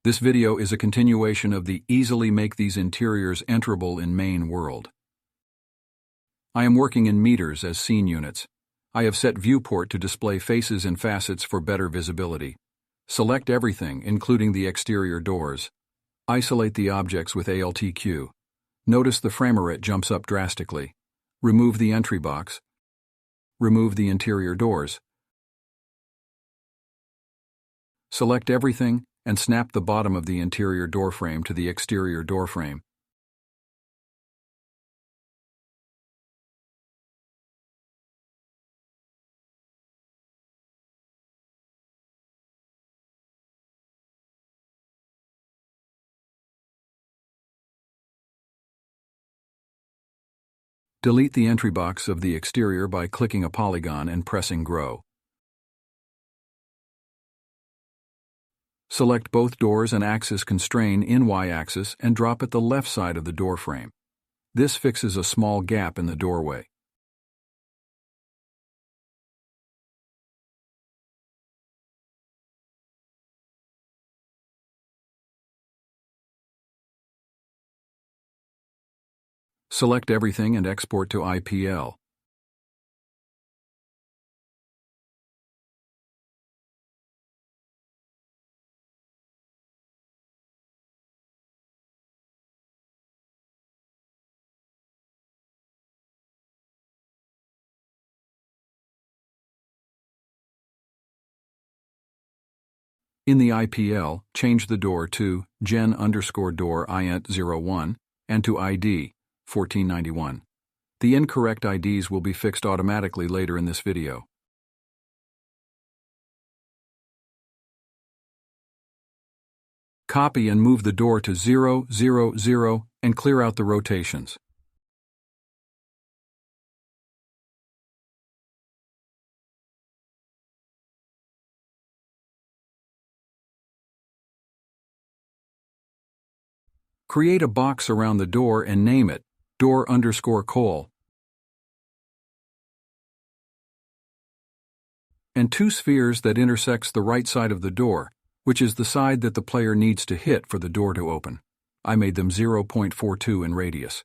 This video is a continuation of the Easily Make These Interiors Enterable in Main world. I am working in meters as scene units. I have set viewport to display faces and facets for better visibility. Select everything, including the exterior doors. Isolate the objects with ALTQ. Notice the framerate jumps up drastically. Remove the entry box. Remove the interior doors. Select everything and snap the bottom of the interior door frame to the exterior door frame. Delete the entry box of the exterior by clicking a polygon and pressing Grow. Select both doors and axis constrain in Y-axis and drop at the left side of the door frame. This fixes a small gap in the doorway. Select everything and export to IPL. In the IPL, change the door to gen_door INT01 and to ID 1491. The incorrect IDs will be fixed automatically later in this video. Copy and move the door to 0, 0, 0 and clear out the rotations. Create a box around the door and name it door_Cole. And two spheres that intersects the right side of the door, which is the side that the player needs to hit for the door to open. I made them 0.42 in radius.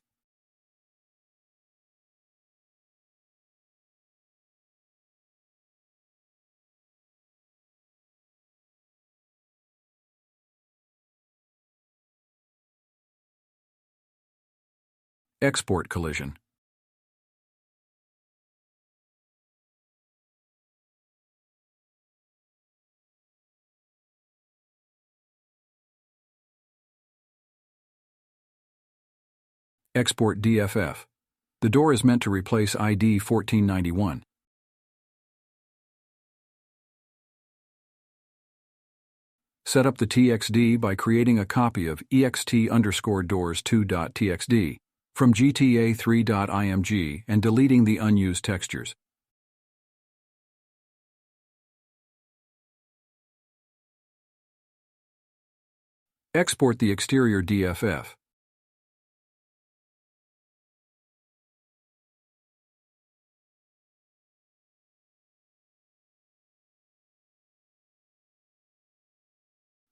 Export collision. Export DFF. The door is meant to replace ID 1491. Set up the TXD by creating a copy of ext_doors2.txd from GTA3.img and deleting the unused textures. Export the exterior DFF.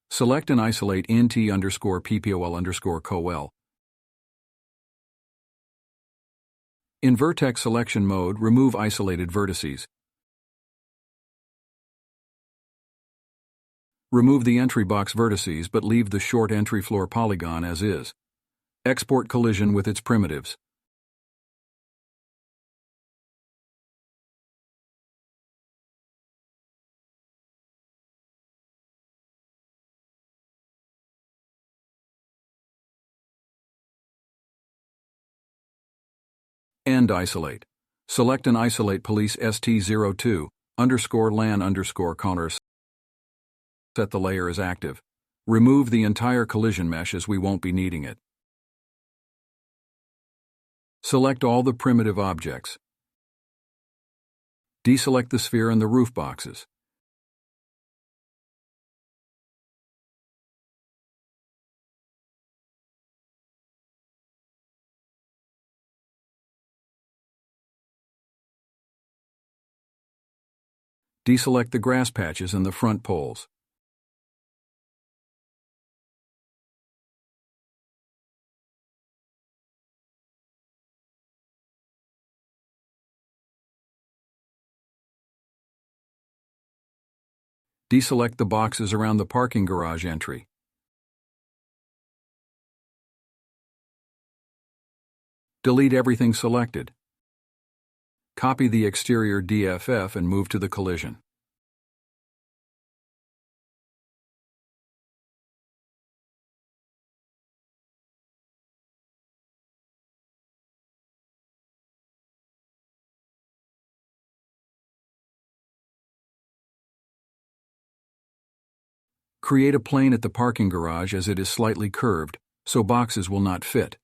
Select and isolate nt_ppol_col. In vertex selection mode, remove isolated vertices. Remove the entry box vertices but leave the short entry floor polygon as is. Export collision with its primitives. End isolate. Select and isolate police ST02_LAN_Connors. Set the layer as active. Remove the entire collision mesh as we won't be needing it. Select all the primitive objects. Deselect the sphere and the roof boxes. Deselect the grass patches and the front poles. Deselect the boxes around the parking garage entry. Delete everything selected. Copy the exterior DFF and move to the collision. Create a plane at the parking garage as it is slightly curved, so boxes will not fit.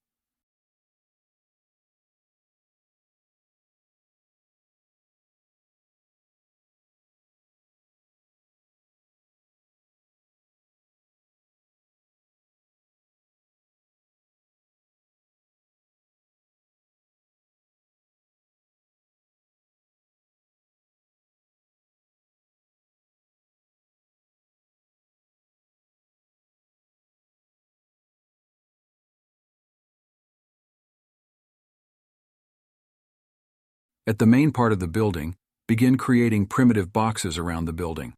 At the main part of the building, begin creating primitive boxes around the building.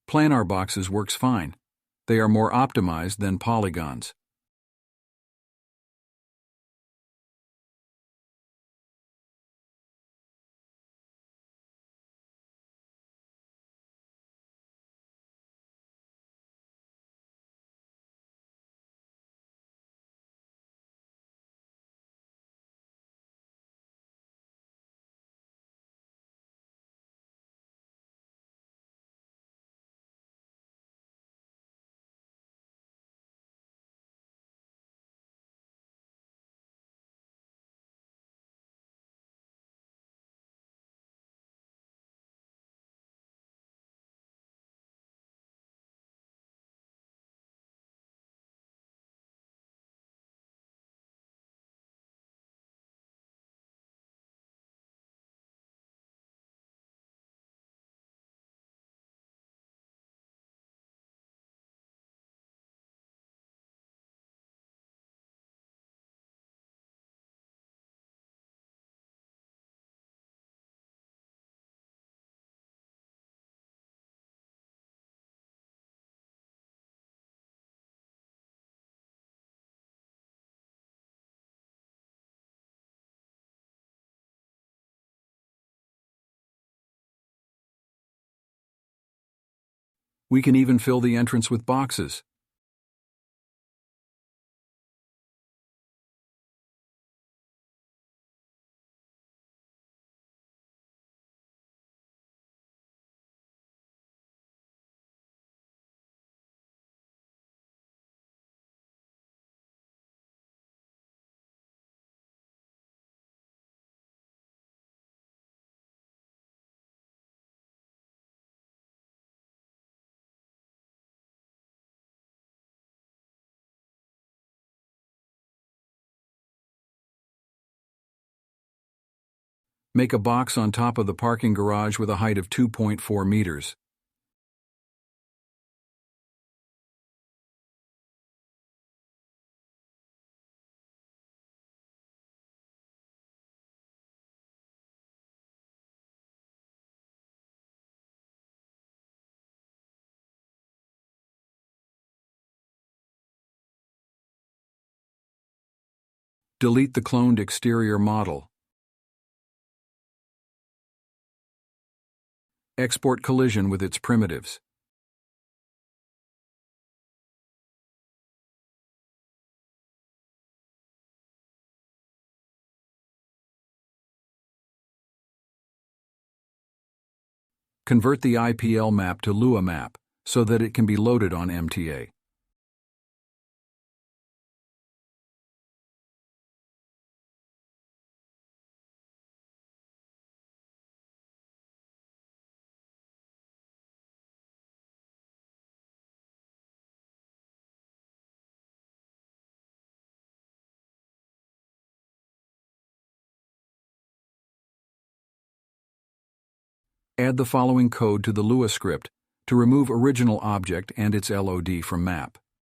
Planar boxes works fine. They are more optimized than polygons. We can even fill the entrance with boxes. Make a box on top of the parking garage with a height of 2.4 meters. Delete the cloned exterior model. Export collision with its primitives. Convert the IPL map to Lua map so that it can be loaded on MTA. Add the following code to the Lua script to remove original object and its LOD from map.